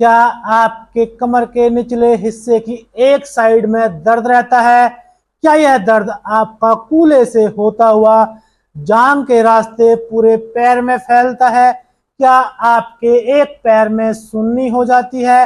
क्या आपके कमर के निचले हिस्से की एक साइड में दर्द रहता है? क्या यह दर्द आपका कूल्हे से होता हुआ जांघ के रास्ते पूरे पैर में फैलता है? क्या आपके एक पैर में सुन्नी हो जाती है?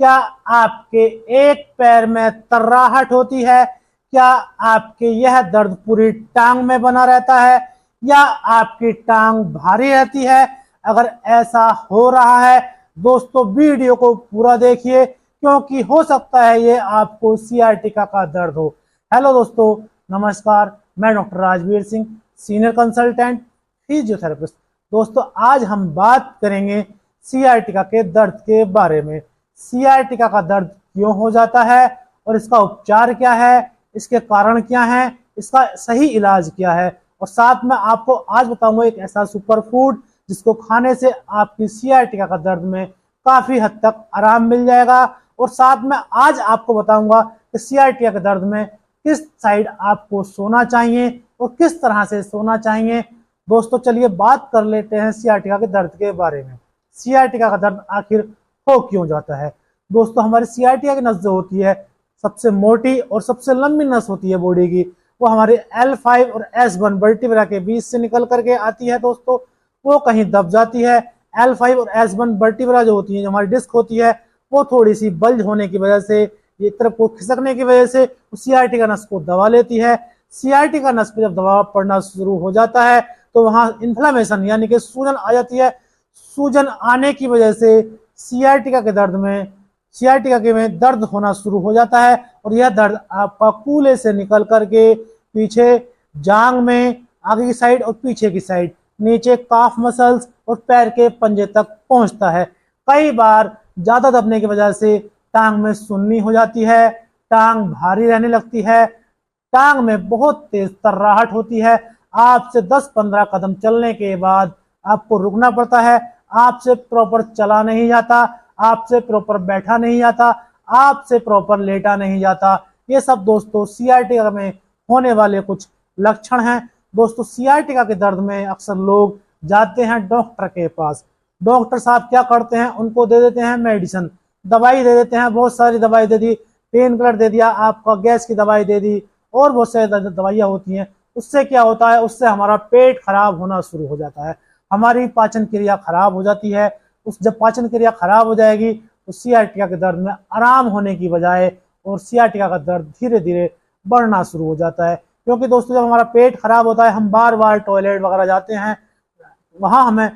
क्या आपके एक पैर में तर्राहट होती है? क्या आपके यह दर्द पूरी टांग में बना रहता है या आपकी टांग भारी रहती है? अगर ऐसा हो रहा है दोस्तों, वीडियो को पूरा देखिए क्योंकि हो सकता है ये आपको सियाटिका का दर्द हो। हेलो दोस्तों, नमस्कार। मैं doctor Rajveer Singh, senior consultant physiotherapist. दोस्तों, आज हम बात करेंगे सियाटिका के दर्द के बारे में। सियाटिका का दर्द क्यों हो जाता है और इसका उपचार क्या है, इसके कारण क्या है, इसका सही इलाज क्या है, और साथ में आपको आज बताऊंगा एक ऐसा सुपर फूड जिसको खाने से आपकी सियाटिका का दर्द में काफी हद तक आराम मिल जाएगा। और साथ में आज आपको बताऊंगा कि सियाटिका के दर्द में किस साइड आपको सोना चाहिए और किस तरह से सोना चाहिए। दोस्तों, चलिए बात कर लेते हैं सियाटिका के दर्द के बारे में। सियाटिका का दर्द आखिर हो क्यों जाता है? दोस्तों, हमारी सियाटिका की नस जो होती है, सबसे मोटी और सबसे लंबी नस होती है बॉडी की, वो हमारे L5 और S1 वर्टिब्रा के बीच से निकल करके आती है। दोस्तों, वो कहीं दब जाती है। L5 और S1 वर्टिब्रा जो होती है, जो हमारी डिस्क होती है, वो थोड़ी सी बल्ज होने की वजह से, एक तरफ को खिसकने की वजह से सियाटिका नस को दबा लेती है। सियाटिका नस पर जब दबाव पड़ना शुरू हो जाता है तो वहां इन्फ्लेमेशन यानी कि सूजन आ जाती है। सूजन आने की वजह से सियाटिका के दर्द में सियाटिका के में दर्द होना शुरू हो जाता है और यह दर्द आपका कूल्हे से निकल करके पीछे जांग में, आगे की साइड और पीछे की साइड, नीचे काफ मसल्स और पैर के पंजे तक पहुंचता है। कई बार ज्यादा दबने की वजह से टांग में सुन्नी हो जाती है, टांग भारी रहने लगती है, टांग में बहुत तेज तर्राहट होती है। आपसे 10-15 कदम चलने के बाद आपको रुकना पड़ता है। आपसे प्रॉपर चला नहीं जाता, आपसे प्रॉपर बैठा नहीं जाता, आपसे प्रॉपर लेटा नहीं जाता। ये सब दोस्तों सियाटिका में होने वाले कुछ लक्षण हैं। दोस्तों, सियाटिका के दर्द में अक्सर लोग जाते हैं डॉक्टर के पास। डॉक्टर साहब क्या करते हैं, उनको दे देते हैं मेडिसिन, दवाई दे देते हैं। बहुत सारी दवाई दे दी, पेन किलर दे दिया, आपका गैस की दवाई दे दी, और बहुत सारी दवाइयाँ होती हैं। उससे क्या होता है, उससे हमारा पेट खराब होना शुरू हो जाता है, हमारी पाचन क्रिया खराब हो जाती है। जब पाचन क्रिया खराब हो जाएगी तो सियाटिका के दर्द में आराम होने की बजाय और सियाटिका का दर्द धीरे धीरे बढ़ना शुरू हो जाता है। क्योंकि दोस्तों, जब हमारा पेट खराब होता है, हम बार बार टॉयलेट वगैरह जाते हैं, वहां हमें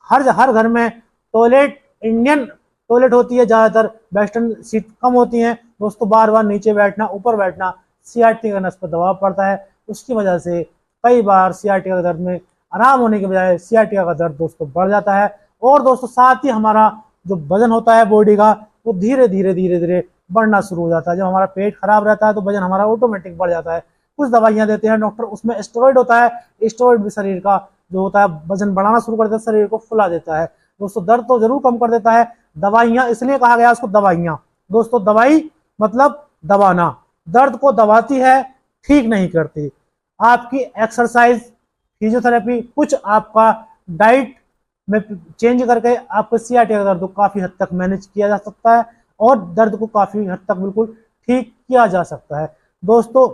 हर घर में टॉयलेट, इंडियन टॉयलेट होती है ज़्यादातर, वेस्टर्न सीट कम होती हैं। दोस्तों, बार बार नीचे बैठना, ऊपर बैठना, सियाटिका नस पर दबाव पड़ता है। उसकी वजह से कई बार सियाटिका के दर्द में आराम होने के बजाय सियाटिका का दर्द दोस्तों बढ़ जाता है। और दोस्तों, साथ ही हमारा जो वजन होता है बॉडी का, वो धीरे धीरे बढ़ना शुरू हो जाता है। जब हमारा पेट खराब रहता है तो वजन हमारा ऑटोमेटिक बढ़ जाता है। कुछ दवाइयां देते हैं डॉक्टर, उसमें स्टेरॉइड होता है। स्टेरॉइड भी शरीर का जो होता है वजन बढ़ाना शुरू कर देता है, शरीर को फुला देता है। दोस्तों, दर्द तो जरूर कम कर देता है। दवाइयां इसलिए कहा गया उसको दवाइयां। दोस्तों, दवाई मतलब दबाना, दर्द को दबाती है, ठीक नहीं करती। आपकी एक्सरसाइज, फिजियोथेरेपी, कुछ आपका डाइट में चेंज करके आपको सियाटिका का दर्द को काफी हद तक मैनेज किया जा सकता है और दर्द को काफी हद तक बिल्कुल ठीक किया जा सकता है। दोस्तों,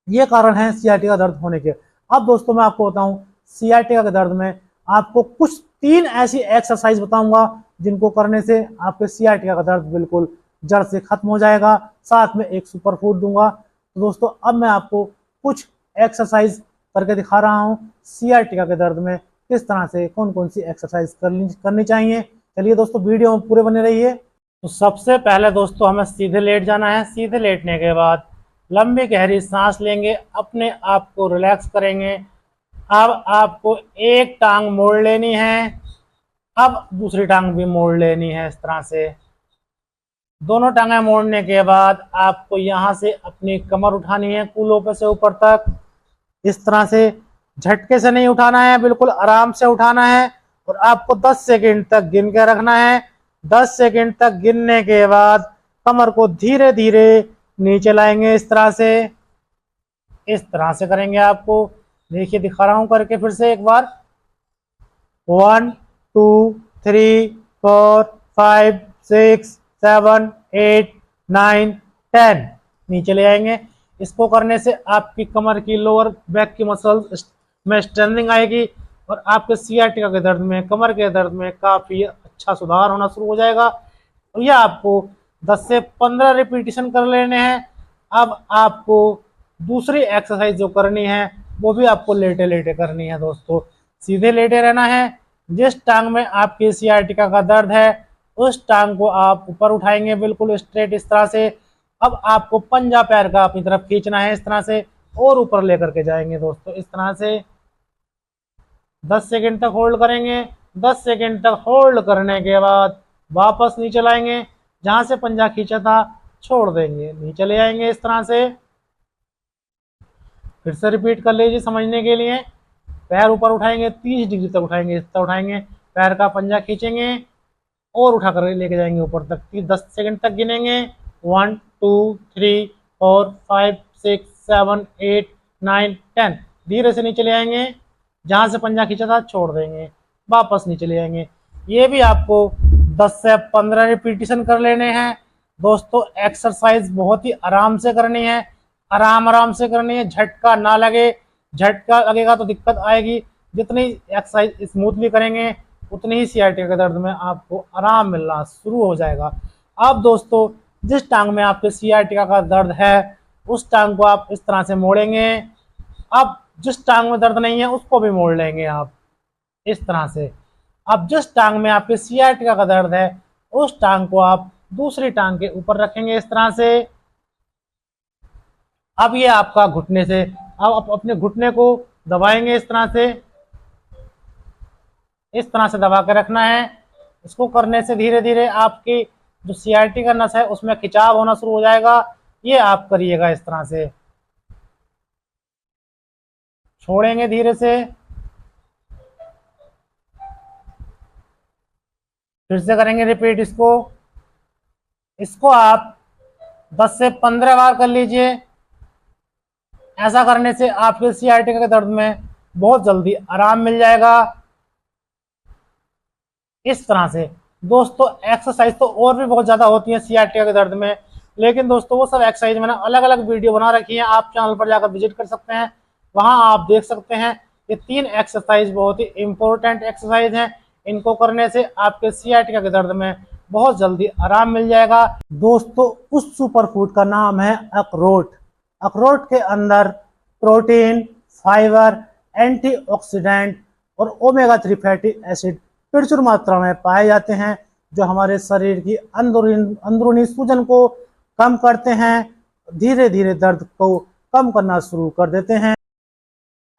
ये कारण है सियाटिका दर्द होने के। अब दोस्तों, मैं आपको बताऊं सियाटिका के दर्द में आपको कुछ 3 ऐसी एक्सरसाइज बताऊंगा जिनको करने से आपके सियाटिका का दर्द बिल्कुल जड़ से खत्म हो जाएगा। साथ में एक सुपर फूड दूंगा। तो दोस्तों, अब मैं आपको कुछ एक्सरसाइज करके दिखा रहा हूँ सियाटिका के दर्द में किस तरह से कौन कौन सी एक्सरसाइज करनी चाहिए। चलिए दोस्तों, वीडियो में पूरे बने रहिए। तो सबसे पहले दोस्तों, हमें सीधे लेट जाना है। सीधे लेटने के बाद लंबी गहरी सांस लेंगे, अपने आप को रिलैक्स करेंगे। अब आपको एक टांग मोड़ लेनी है, अब दूसरी टांग भी मोड़ लेनी है। इस तरह से दोनों टांगें मोड़ने के बाद आपको यहाँ से अपनी कमर उठानी है कूल्हों से ऊपर तक। इस तरह से झटके से नहीं उठाना है, बिल्कुल आराम से उठाना है और आपको 10 सेकंड तक गिन के रखना है। 10 सेकंड तक गिनने के बाद कमर को धीरे धीरे नीचे लाएंगे। इस तरह से करेंगे। आपको देखिए, दिखा रहा हूं करके फिर से एक बार। 1 2 3 4 5 6, 7, 8, 9, 10 नीचे ले आएंगे। इसको करने से आपकी कमर की लोअर बैक की मसल्स में स्ट्रेंथनिंग आएगी और आपके सियाटिका के दर्द में, कमर के दर्द में काफी अच्छा सुधार होना शुरू हो जाएगा। तो यह आपको 10 से 15 रिपीटेशन कर लेने हैं। अब आपको दूसरी एक्सरसाइज जो करनी है वो भी आपको लेटे लेटे करनी है दोस्तों। सीधे लेटे रहना है। जिस टांग में आपकी सियाटिका का दर्द है उस टांग को आप ऊपर उठाएंगे बिल्कुल स्ट्रेट इस तरह से। अब आपको पंजा पैर का अपनी तरफ खींचना है इस तरह से और ऊपर लेकर के जाएंगे दोस्तों इस तरह से। 10 सेकंड तक होल्ड करेंगे। 10 सेकंड तक होल्ड करने के बाद वापस नीचे लाएंगे, जहां से पंजा खींचा था छोड़ देंगे, नीचे ले आएंगे इस तरह से। फिर से रिपीट कर लीजिए समझने के लिए। पैर ऊपर उठाएंगे, 30 डिग्री तक उठाएंगे, इस तरह उठाएंगे, पैर का पंजा खींचेंगे और उठा कर लेके जाएंगे ऊपर तक। 10 सेकंड तक गिनेंगे। 1, 2, 3, 4, 5, 6, 7, 8, 9, 10 धीरे से नीचे ले आएंगे, जहां से पंजा खींचा था छोड़ देंगे, वापस नीचे ले आएंगे। ये भी आपको 10 से 15 रिपीटेशन कर लेने हैं दोस्तों। एक्सरसाइज बहुत ही आराम से करनी है, आराम से करनी है, झटका ना लगे। झटका लगेगा तो दिक्कत आएगी। जितनी एक्सरसाइज स्मूथली करेंगे उतनी ही सियाटिका के दर्द में आपको आराम मिलना शुरू हो जाएगा। अब दोस्तों जिस टांग में आपके सियाटिका का दर्द है उस टांग को आप इस तरह से मोड़ेंगे। अब जिस टांग में दर्द नहीं है उसको भी मोड़ लेंगे आप इस तरह से। अब जिस टांग में आपके सियाटिका का दर्द है उस टांग को आप दूसरी टांग के ऊपर रखेंगे इस तरह से। अब ये आपका घुटने से, अब आप अपने घुटने को दबाएंगे इस तरह से, इस तरह से दबा के रखना है। इसको करने से धीरे धीरे आपकी जो सियाटिका नस है उसमें खिंचाव होना शुरू हो जाएगा। ये आप करिएगा इस तरह से, छोड़ेंगे धीरे से, फिर से करेंगे रिपीट इसको। इसको आप 10 से 15 बार कर लीजिए। ऐसा करने से आपके सियाटिका के दर्द में बहुत जल्दी आराम मिल जाएगा इस तरह से। दोस्तों एक्सरसाइज तो और भी बहुत ज्यादा होती है सियाटिका के दर्द में, लेकिन दोस्तों वो सब एक्सरसाइज मैंने अलग अलग वीडियो बना रखी है, आप चैनल पर जाकर विजिट कर सकते हैं, वहां आप देख सकते हैं। ये 3 एक्सरसाइज बहुत ही इंपॉर्टेंट एक्सरसाइज हैं। इनको करने से आपके सियाटिका के दर्द में बहुत जल्दी आराम मिल जाएगा। दोस्तों उस सुपर फूड का नाम है अखरोट। अखरोट के अंदर प्रोटीन, फाइबर, एंटीऑक्सीडेंट और ओमेगा 3 फैटी एसिड प्रचुर मात्रा में पाए जाते हैं, जो हमारे शरीर की अंदरूनी सूजन को कम करते हैं, धीरे धीरे दर्द को कम करना शुरू कर देते हैं।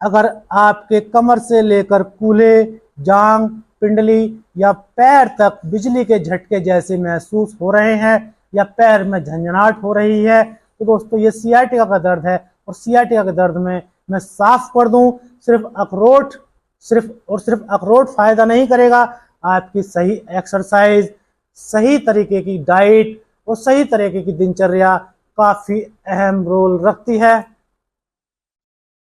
अगर आपके कमर से लेकर कूल्हे, जांग, पिंडली या पैर तक बिजली के झटके जैसे महसूस हो रहे हैं या पैर में झंझनाहट हो रही है तो दोस्तों ये सियाटिका का दर्द है। और सियाटिका के दर्द में मैं साफ कर दूं, सिर्फ अखरोट फायदा नहीं करेगा, आपकी सही एक्सरसाइज, सही तरीके की डाइट और सही तरीके की दिनचर्या काफी अहम रोल रखती है।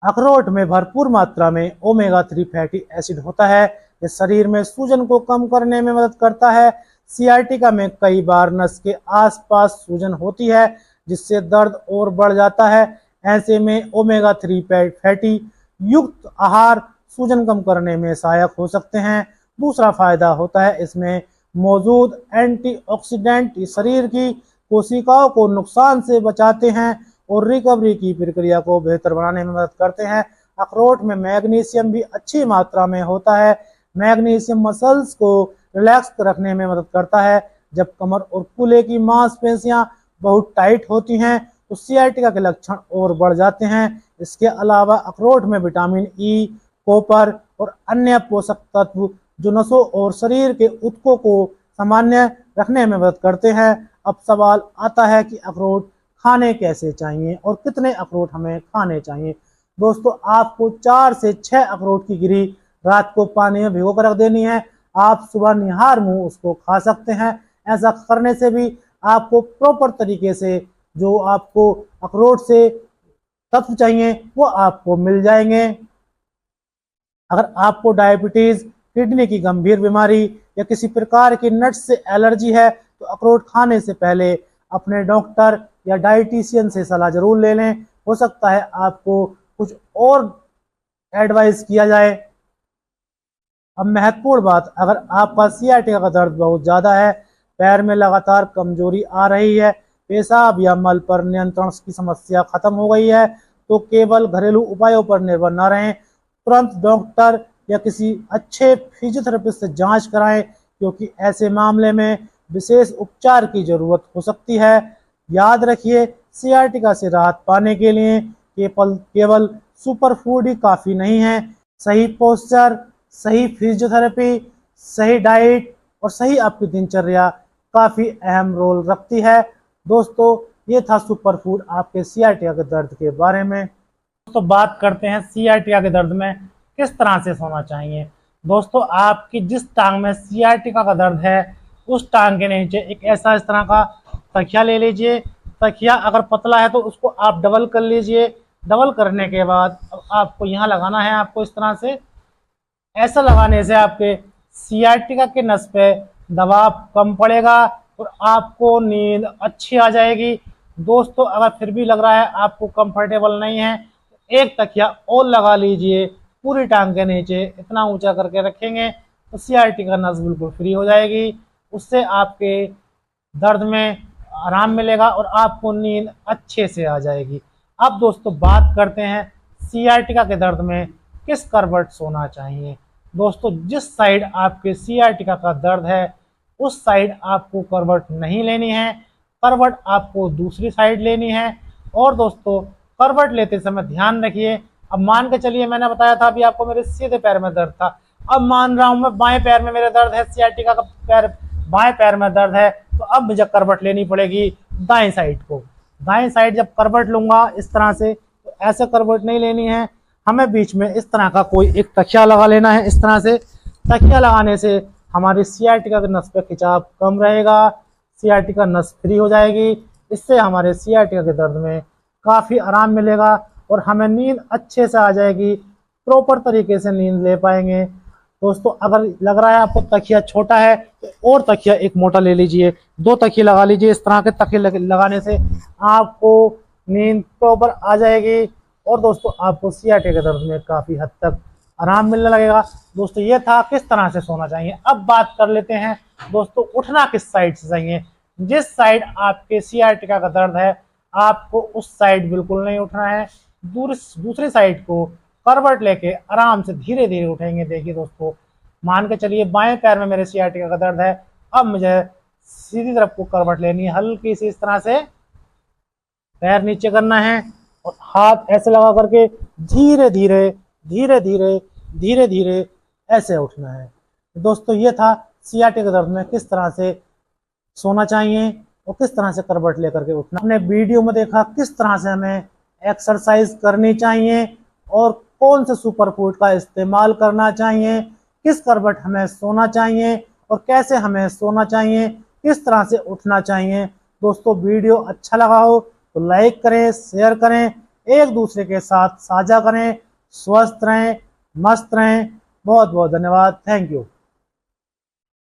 अखरोट में भरपूर मात्रा में ओमेगा 3 फैटी एसिड होता है। ये शरीर में सूजन को कम करने में मदद करता है। सियाटिका में कई बार नस के आसपास सूजन होती है जिससे दर्द और बढ़ जाता है। ऐसे में ओमेगा 3 फैटी युक्त आहार सूजन कम करने में सहायक हो सकते हैं। दूसरा फायदा होता है इसमें मौजूद एंटीऑक्सीडेंट शरीर की कोशिकाओं को नुकसान से बचाते हैं और रिकवरी की प्रक्रिया को बेहतर बनाने में मदद करते हैं। अखरोट में मैग्नीशियम भी अच्छी मात्रा में होता है। मैग्नीशियम मसल्स को रिलैक्स रखने में मदद करता है। जब कमर और कूल्हे की मांसपेशियां बहुत टाइट होती हैं तो सियाटिका के लक्षण और बढ़ जाते हैं। इसके अलावा अखरोट में विटामिन ई, कॉपर और अन्य पोषक तत्व जो नसों और शरीर के ऊतकों को सामान्य रखने में मदद करते हैं। अब सवाल आता है कि अखरोट खाने कैसे चाहिए और कितने अखरोट हमें खाने चाहिए। दोस्तों आपको 4 से 6 अखरोट की गिरी रात को पानी में भिगो कर रख देनी है। आप सुबह निहार मुंह उसको खा सकते हैं। ऐसा करने से भी आपको प्रॉपर तरीके से जो आपको अखरोट से तत्व चाहिए वो आपको मिल जाएंगे। अगर आपको डायबिटीज, किडनी की गंभीर बीमारी या किसी प्रकार की नट्स से एलर्जी है तो अखरोट खाने से पहले अपने डॉक्टर या डाइटिशियन से सलाह जरूर ले लें। हो सकता है आपको कुछ और एडवाइस किया जाए। अब महत्वपूर्ण बात, अगर आपका सियाटिका का दर्द बहुत ज़्यादा है, पैर में लगातार कमजोरी आ रही है, पेशाब या मल पर नियंत्रण की समस्या खत्म हो गई है, तो केवल घरेलू उपायों पर निर्भर न रहें। तुरंत डॉक्टर या किसी अच्छे फिजियोथेरेपिस्ट से जांच कराएं, क्योंकि ऐसे मामले में विशेष उपचार की जरूरत हो सकती है। याद रखिए, सियाटिका से राहत पाने के लिए केवल सुपर फूड ही काफ़ी नहीं है। सही पोस्चर, सही फिजियोथेरेपी, सही डाइट और सही आपकी दिनचर्या काफ़ी अहम रोल रखती है। दोस्तों, ये था सुपर फूड आपके सियाटिका के दर्द के बारे में। दोस्तों, बात करते हैं सियाटिका के दर्द में किस तरह से सोना चाहिए। दोस्तों, आपकी जिस टांग में सियाटिका का दर्द है, उस टांग के नीचे एक ऐसा इस तरह का तकिया ले लीजिए। तकिया अगर पतला है तो उसको आप डबल कर लीजिए। डबल करने के बाद आपको यहाँ लगाना है, आपको इस तरह से, ऐसा लगाने से आपके सियाटिका के नस पे दबाव कम पड़ेगा और आपको नींद अच्छी आ जाएगी। दोस्तों, अगर फिर भी लग रहा है आपको कंफर्टेबल नहीं है, तो एक तकिया और लगा लीजिए पूरी टांग के नीचे, इतना ऊंचा करके रखेंगे तो सियाटिका नस बिल्कुल फ्री हो जाएगी। उससे आपके दर्द में आराम मिलेगा और आपको नींद अच्छे से आ जाएगी। अब दोस्तों, बात करते हैं सियाटिका के दर्द में किस करवट सोना चाहिए। दोस्तों, जिस साइड आपके सियाटिका का दर्द है, उस साइड आपको करवट नहीं लेनी है, करवट आपको दूसरी साइड लेनी है। और दोस्तों, करवट लेते समय ध्यान रखिए, अब मान के चलिए मैंने बताया था अभी आपको मेरे सीधे पैर में दर्द था, अब मान रहा हूं मैं बाएं पैर में मेरे दर्द है, सियाटिका का पैर बाएं पैर में दर्द है, तो अब मुझे करवट लेनी पड़ेगी दाएं साइड को। दाएं साइड जब करवट लूंगा इस तरह से, तो ऐसे करवट नहीं लेनी है, हमें बीच में इस तरह का कोई एक तकिया लगा लेना है। इस तरह से तकिया लगाने से हमारी सियाटिका के नस पे खिंचाव कम रहेगा, सियाटिका नस फ्री हो जाएगी। इससे हमारे सियाटिका के दर्द में काफ़ी आराम मिलेगा और हमें नींद अच्छे से आ जाएगी, प्रॉपर तरीके से नींद ले पाएंगे। दोस्तों, अगर लग रहा है आपको तकिया छोटा है तो और तकिया एक मोटा ले लीजिए, 2 तकिए लगा लीजिए। इस तरह के तकिए लगाने से आपको नींद प्रॉपर आ जाएगी और दोस्तों, आपको सियाटिका के दर्द में काफ़ी हद तक आराम मिलने लगेगा। दोस्तों, ये था किस तरह से सोना चाहिए। अब बात कर लेते हैं दोस्तों, उठना किस साइड से चाहिए। जिस साइड आपके सियाटिका का दर्द है, आपको उस साइड बिल्कुल नहीं उठना है, दूसरी साइड को करवट लेके आराम से धीरे धीरे उठेंगे। देखिए दोस्तों, मान के चलिए बाएं पैर में मेरे सियाटिका का दर्द है, अब मुझे सीधी तरफ को करवट लेनी है, हल्की सी इस तरह से पैर नीचे करना है और हाथ ऐसे लगा करके धीरे धीरे धीरे धीरे धीरे धीरे ऐसे उठना है। दोस्तों, ये था सियाटिका दर्द में किस तरह से सोना चाहिए और किस तरह से करवट लेकर के उठना। हमने वीडियो में देखा किस तरह से हमें एक्सरसाइज करनी चाहिए और कौन से सुपर फूड का इस्तेमाल करना चाहिए, किस करवट हमें सोना चाहिए और कैसे हमें सोना चाहिए, किस तरह से उठना चाहिए। दोस्तों, वीडियो अच्छा लगा हो तो लाइक करें, शेयर करें, एक दूसरे के साथ साझा करें। स्वस्थ रहें, मस्त रहें। बहुत बहुत धन्यवाद। Thank you.